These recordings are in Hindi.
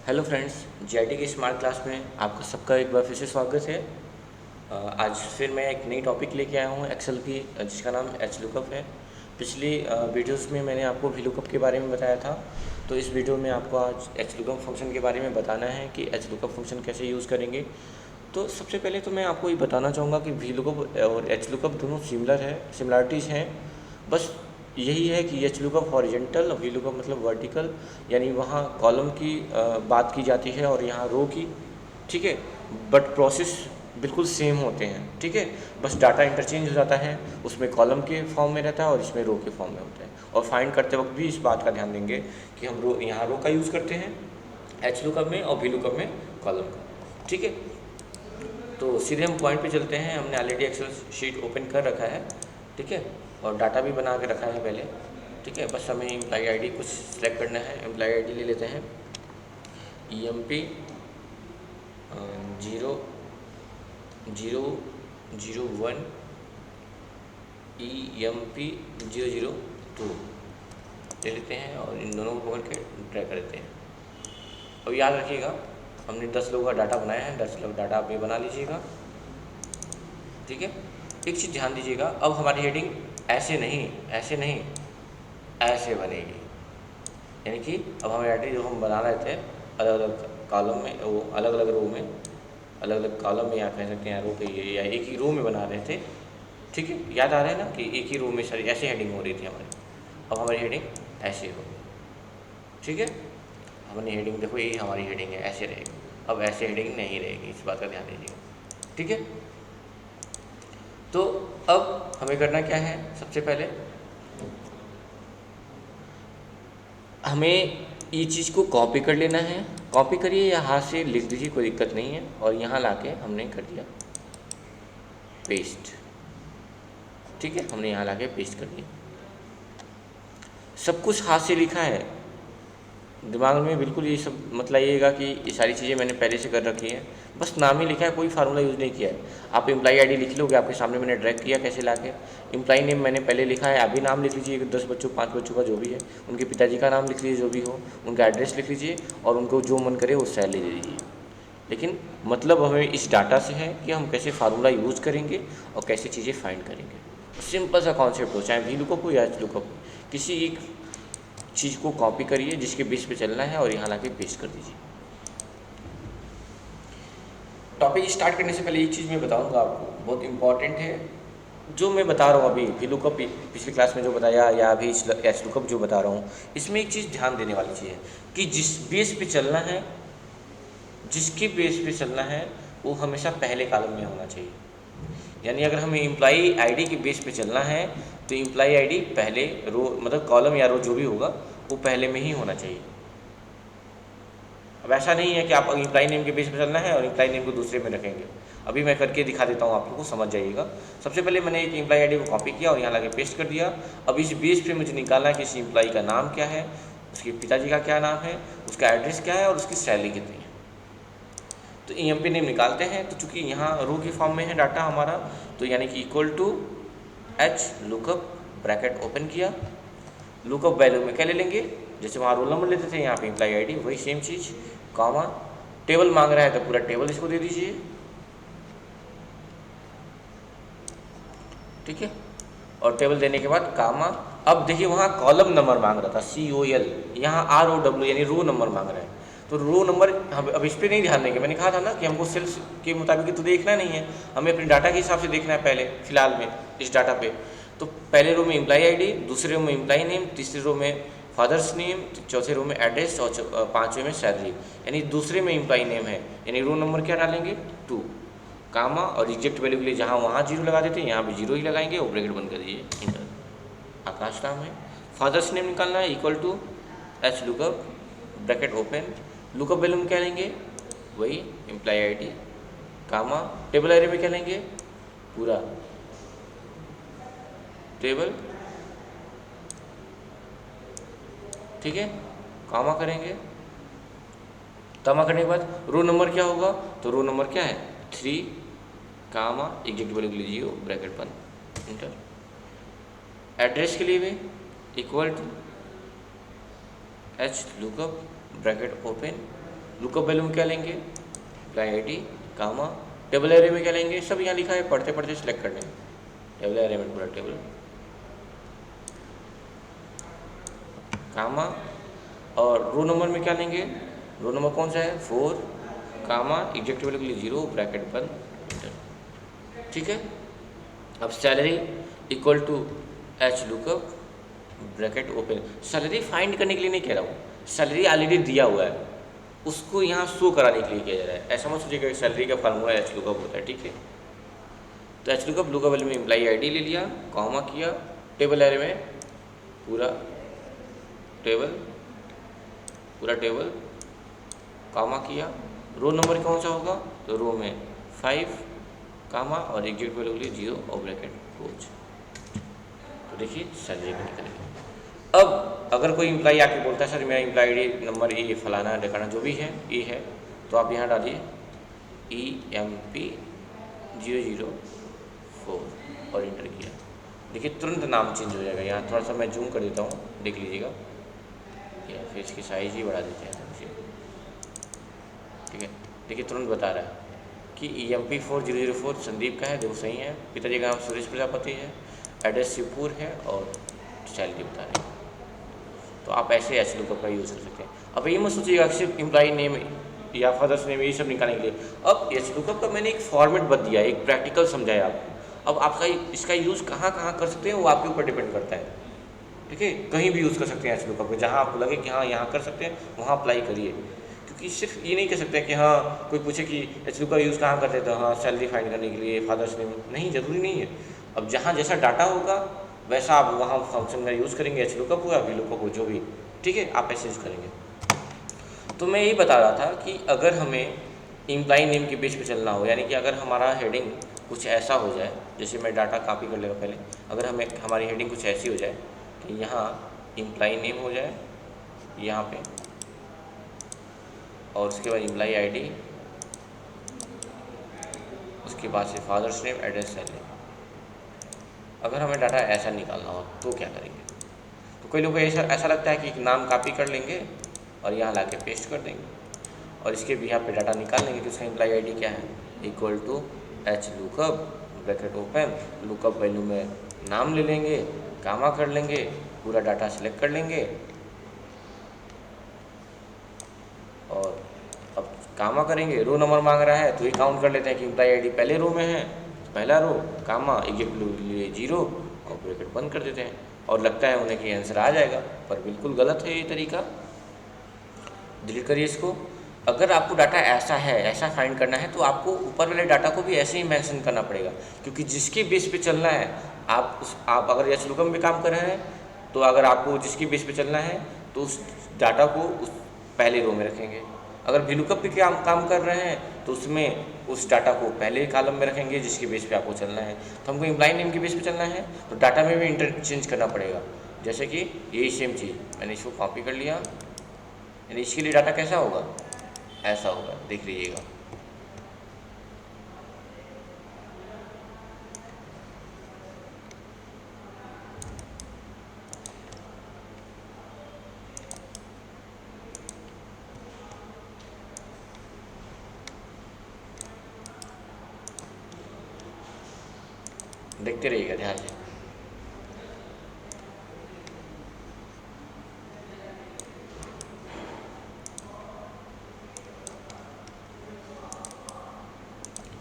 हेलो फ्रेंड्स, जीआईटी की स्मार्ट क्लास में आपका सबका एक बार फिर से स्वागत है। आज फिर मैं एक नई टॉपिक लेके आया हूँ एक्सेल की, जिसका नाम एच लुकअप है। पिछली वीडियोस में मैंने आपको वी लुकअप के बारे में बताया था, तो इस वीडियो में आपको आज एच लुकअप फंक्शन के बारे में बताना है कि एच लुकअप फंक्शन कैसे यूज़ करेंगे। तो सबसे पहले तो मैं आपको ये बताना चाहूँगा कि वी लुकअप और एच लुकअप दोनों सिमिलरिटीज़ हैं। बस यही है कि एच लुकअप हॉरिजेंटल और वी लुकअप मतलब वर्टिकल, यानी वहाँ कॉलम की बात की जाती है और यहाँ रो की। ठीक है, बट प्रोसेस बिल्कुल सेम होते हैं। ठीक है, बस डाटा इंटरचेंज हो जाता है, उसमें कॉलम के फॉर्म में रहता है और इसमें रो के फॉर्म में होता है। और फाइंड करते वक्त भी इस बात का ध्यान देंगे कि हम यहाँ रो का यूज़ करते हैं एच लुकअप में और वी लुकअप में कॉलम का। ठीक है, तो सीधे हम पॉइंट पे चलते हैं। हमने ऑलरेडी एक्सेल शीट ओपन कर रखा है। ठीक है, और डाटा भी बना के रखा है पहले। ठीक है, बस हमें एम्प्लॉय आईडी कुछ सेलेक्ट करना है। एम्प्लॉय आईडी ले लेते हैं EMP 0001 EMP 002 ले लेते हैं और इन दोनों को पकड़ के ट्रैक कर देते हैं। अब याद रखिएगा, हमने 10 लोगों का डाटा बनाया है, 10 लोग डाटा आप भी बना लीजिएगा। ठीक है, एक चीज़ ध्यान दीजिएगा, अब हमारी हेडिंग ऐसे नहीं ऐसे बनेगी। यानी कि अब हमारी हेडिंग जो हम बना रहे थे अलग अलग कॉलम में, वो अलग अलग रो में, अलग अलग कॉलम में, या कह सकते हैं रो पे, या एक ही रो में बना रहे थे। ठीक है, याद आ रहा है ना कि एक ही रो में सारी ऐसे हेडिंग हो रही थी हमारी। अब हमारी हेडिंग ऐसे होगी। ठीक है, हमारी हेडिंग देखो, यही हमारी हेडिंग है, ऐसे रहेगी। अब ऐसे हेडिंग नहीं रहेगी, इस बात का ध्यान दीजिएगा। ठीक है, तो अब हमें करना क्या है, सबसे पहले हमें ये चीज़ को कॉपी कर लेना है। कॉपी करिए या हाथ से लिख दीजिए, कोई दिक्कत नहीं है। और यहाँ लाके हमने कर दिया पेस्ट। ठीक है, हमने यहाँ लाके पेस्ट कर दिया। सब कुछ हाथ से लिखा है, दिमाग में बिल्कुल ये सब मत लाइएगा कि ये सारी चीज़ें मैंने पहले से कर रखी है। बस नाम ही लिखा है, कोई फार्मूला यूज़ नहीं किया है। आप एम्प्लॉई आईडी लिख लोगे, आपके सामने मैंने ड्रैग किया कैसे लाके। एम्प्लॉई नेम मैंने पहले लिखा है, अभी नाम लिख लीजिए, 10 बच्चों 5 बच्चों का जो भी है, उनके पिताजी का नाम लिख लीजिए जो भी हो, उनका एड्रेस लिख लीजिए और उनको जो मन करे वो सैलरी दे दीजिए। लेकिन मतलब हमें इस डाटा से है कि हम कैसे फार्मूला यूज़ करेंगे और कैसे चीज़ें फाइंड करेंगे। सिंपल सा कॉन्सेप्ट हो, चाहे वी लुकअप हो या एच लुकअप हो, किसी एक चीज़ को कॉपी करिए जिसके बेस पे चलना है और यहाँ लाके पेस्ट कर दीजिए। टॉपिक स्टार्ट करने से पहले एक चीज़ मैं बताऊंगा आपको, बहुत इंपॉर्टेंट है। जो मैं बता रहा हूँ अभी वी लुकअप पिछली क्लास में जो बताया, या अभी एच लुकअप जो बता रहा हूँ, इसमें एक चीज़ ध्यान देने वाली चीज़ है कि जिस बेस पे चलना है, जिसके बेस पे चलना है, वो हमेशा पहले कॉलम में होना चाहिए। यानी अगर हमें एम्प्लॉई आईडी के बेस पे चलना है तो एम्प्लॉई आईडी पहले रो, मतलब कॉलम या रो जो भी होगा वो पहले में ही होना चाहिए। अब ऐसा नहीं है कि आप एम्प्लॉई नेम के बेस पे चलना है और एम्प्लॉई नेम को दूसरे में रखेंगे। अभी मैं करके दिखा देता हूँ, आप लोगों को समझ जाइएगा। सबसे पहले मैंने एक एम्प्लॉई आईडी को कॉपी किया और यहाँ लाके पेस्ट कर दिया। अब इस बेस पे मुझे निकालना है कि इस एम्प्लॉई का नाम क्या है, उसके पिताजी का क्या नाम है, उसका एड्रेस क्या है और उसकी सैलरी कितनी है। तो EMP नेम निकालते हैं। तो चूँकि यहाँ रो के फॉर्म में है डाटा हमारा, तो यानी कि equal to H lookup, bracket open किया, लुकअप वैल्यू में क्या ले लेंगे, जैसे वहाँ रोल नंबर लेते थे, यहाँ पे एम्प्लॉई आईडी, वही सेम चीज़, कॉमा, टेबल मांग रहा है तो पूरा टेबल इसको दे दीजिए। ठीक है, और टेबल देने के बाद कामा। अब देखिए वहाँ कॉलम नंबर मांग रहा था COL, यहाँ ROW यानी रो नंबर मांग रहा है। तो रो नंबर हम अब इस पर नहीं ध्यान देंगे, मैंने कहा था ना कि हमको सेल्स के मुताबिक तो देखना नहीं है, हमें अपने डाटा के हिसाब से देखना है पहले फिलहाल में इस डाटा पे। तो पहले रो में एम्प्लॉई आईडी, दूसरे रो में एम्प्लॉई नेम, तीसरे रो में फादर्स नेम, चौथे रो में एड्रेस और पाँचवें में सैलरी। यानी दूसरे में एम्प्लॉई नेम है, यानी रो नंबर क्या डालेंगे 2, कामा, और रिजेक्ट वैल्यू के लिए जहाँ वहाँ जीरो लगा देते हैं यहाँ भी जीरो ही लगाएंगे और ब्रैकेट बंद कर दीजिए, इंटर। आकाश नाम है, फादर्स नेम निकालना है, equal to H lookup, bracket open, lookup value में क्या लेंगे, वही employee ID, comma, table area में क्या लेंगे, पूरा टेबल। ठीक है, कामा करेंगे, कामा करने के बाद रो नंबर क्या होगा, तो रो नंबर क्या है 3, कामा, एग्जैक्ट वैल्यू लीजिए ब्रैकेट बंद, इंटर। एड्रेस के लिए भी equal to H lookup, bracket open, lookup value में क्या लेंगे, employee ID comma, table array में क्या लेंगे, सब यहाँ लिखा है, पढ़ते पढ़ते सिलेक्ट करने हैं। टेबल एरे में पूरा टेबल कामा, और रो नंबर में क्या लेंगे, रो नंबर कौन सा है 4 कामा, एग्जैक्ट वैल्यू के लिए 0 ब्रैकेट बंद एंटर। ठीक है। अब salary equal to H lookup bracket open. Salary find करने के लिए नहीं कह रहा हूँ, सैलरी ऑलरेडी दिया हुआ है, उसको यहाँ शो कराने के लिए किया जा रहा है। ऐसा मत सोचिएगा कि सैलरी का फार्मूला एच लुकअप होता है। ठीक है, तो एच लुकअप लुकअप वैल्यू में एम्प्लॉई आईडी ले लिया, कॉमा किया, टेबल एरे में पूरा टेबल कामा किया, रो नंबर कौन सा होगा, तो रो में 5 कामा और एग्जैक्ट वैल्यू लिए 0 और ब्रैकेट क्लोज। तो देखिए सैलरी भी निकल गई। अब अगर कोई एम्प्लॉई आके बोलता है सर मेरा एम्प्लॉय आईडी नंबर ये फलाना ढकाना जो भी है ये है, तो आप यहाँ डालिए EMP004 और इंटर किया। देखिए तुरंत नाम चेंज हो जाएगा। यहाँ थोड़ा सा मैं जूम कर देता हूँ, देख लीजिएगा, या फिर इसकी साइज ही बढ़ा देते हैं थोड़ी सी। ठीक है, देखिए तुरंत बता रहा है कि EMP4004 संदीप का है, देखो सही है, पिताजी का नाम सुरेश प्रजापति है, एड्रेस शिवपुर है और सैलरी बता रही है। तो आप ऐसे एच लुकअप का यूज़ कर सकते हैं। अब ये मत सोचिएगा कि सिर्फ एम्प्लॉई नेम या फादर्स नेम ये सब निकालने के लिए। अब एच लुकअप का मैंने एक फॉर्मेट बता दिया, एक प्रैक्टिकल समझाया आपको। अब आपका इसका यूज़ कहाँ कहाँ कर सकते हैं वो आपके ऊपर डिपेंड करता है। ठीक है, कहीं भी यूज़ कर सकते हैं एच लुकअप को, जहाँ आपको लगे कि हाँ यहाँ कर सकते हैं वहाँ अप्लाई करिए। क्योंकि सिर्फ ये नहीं कह सकते कि हाँ कोई पूछे कि एच लुकअप यूज़ कहाँ करते हैं, तो हाँ सैलरी फाइंड करने के लिए, फादर्स नेम, नहीं, ज़रूरी नहीं है। अब जहाँ जैसा डाटा होगा वैसा आप वहाँ फंक्शन का यूज़ करेंगे, एच लुकअप हो या वी लुकअप हो जो भी। ठीक है, आप ऐसे यूज़ करेंगे। तो मैं यही बता रहा था कि अगर हमें एम्प्लॉई नेम के बेस पे चलना हो, यानी कि अगर हमारा हेडिंग कुछ ऐसा हो जाए, जैसे मैं डाटा कॉपी कर लेगा पहले, अगर हमारी हेडिंग कुछ ऐसी हो जाए कि यहाँ एम्प्लॉई नेम हो जाए यहाँ पे, और उसके बाद एम्प्लॉई आईडी, उसके बाद से फादर्स नेम, एड्रेस, सैलरी। अगर हमें डाटा ऐसा निकालना हो तो क्या करेंगे? तो कई लोगों को ऐसा लगता है कि एक नाम कॉपी कर लेंगे और यहाँ ला के पेस्ट कर देंगे और इसके भी यहाँ पे डाटा निकाल लेंगे कि उसका एम्प्लॉई आईडी क्या है, equal to H lookup bracket open, lookup value में नाम ले लेंगे, कामा कर लेंगे, पूरा डाटा सेलेक्ट कर लेंगे और अब कामा करेंगे। रो नंबर मांग रहा है तो ये काउंट कर लेते हैं कि एम्प्लॉई आईडी पहले रो में है, पहला रो, कामा, एग्जैक्ट लिए 0 और ब्रैकेट बंद कर देते हैं और लगता है उन्हें कि आंसर आ जाएगा, पर बिल्कुल गलत है ये तरीका। डिलीट करिए इसको। अगर आपको डाटा ऐसा है, ऐसा फाइंड करना है, तो आपको ऊपर वाले डाटा को भी ऐसे ही मेंशन करना पड़ेगा, क्योंकि जिसके बेस पे चलना है आप अगर एच लुकअप में काम कर रहे हैं तो अगर आपको जिसकी बेस पे चलना है तो उस डाटा को उस पहले रो में रखेंगे। अगर वी लुकअप पे काम कर रहे हैं तो उसमें उस डाटा को पहले कॉलम में रखेंगे जिसके बेस पे आपको चलना है। तो हमको एम्प्लॉई नेम के बेस पे चलना है तो डाटा में भी इंटरचेंज करना पड़ेगा। जैसे कि यही सेम चीज़ मैंने इसको कॉपी कर लिया, यानी इसके लिए डाटा कैसा होगा, ऐसा होगा, देख लीजिएगा। देखते रहिएगा ध्यान से।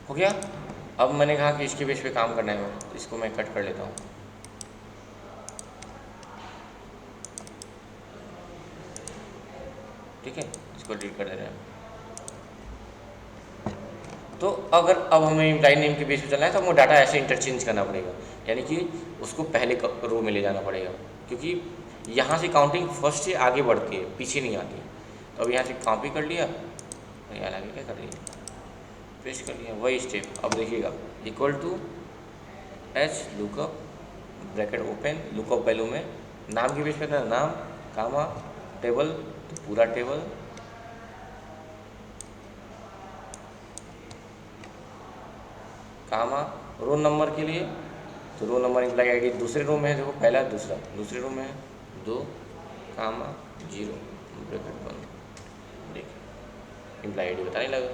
हो गया। अब मैंने कहा कि इसके बेस पे काम करना है, तो इसको मैं कट कर लेता हूँ। ठीक है, इसको डिलीट कर दे रहे हैं। तो अगर अब हमें एम्प्लॉई नेम के बेस पे चलना है तो हमको डाटा ऐसे इंटरचेंज करना पड़ेगा, यानी कि उसको पहले रो में ले जाना पड़ेगा, क्योंकि यहाँ से काउंटिंग फर्स्ट से आगे बढ़ती है, पीछे नहीं आती। तो अब यहाँ से कॉपी कर लिया और यहाँ आगे क्या कर लिया, पेस्ट कर लिया, वही स्टेप। अब देखिएगा equal to H lookup bracket open, lookup value में नाम के बेस पे था, नाम, कामा, टेबल, तो पूरा टेबल, कामा, रो नंबर के लिए तो रो नंबर एम्प्लॉई आईडी दूसरे रो में है, देखो पहला दूसरा, दूसरे रो में है 2 कामा 0 ब्रैकेट बंद। देखिए एम्प्लॉय आईडी बताने लगा।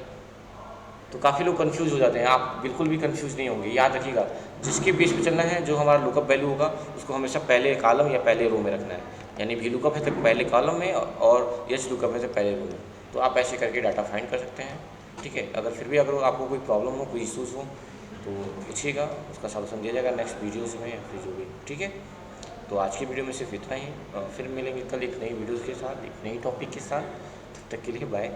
तो काफ़ी लोग कंफ्यूज हो जाते हैं, आप बिल्कुल भी कंफ्यूज नहीं होंगे। याद रखिएगा, जिसके बेस पे चलना है, जो हमारा लुकअप वैल्यू होगा उसको हमेशा पहले कॉलम या पहले रो में रखना है। यानी वी लुकअप है तो पहले कॉलम में और एच लुकअप है तो पहले रो में। तो आप ऐसे करके डाटा फाइंड कर सकते हैं। ठीक है, अगर फिर भी अगर आपको कोई प्रॉब्लम हो, कोई इशूज़ हो तो पूछिएगा, उसका सॉल्यूशन दिया जाएगा नेक्स्ट वीडियोज़ में या फिर जो भी। ठीक है, तो आज की वीडियो में सिर्फ इतना ही। फिर मिलेंगे कल एक नई वीडियोज़ के साथ, एक नई टॉपिक के साथ। तब तक के लिए बाय।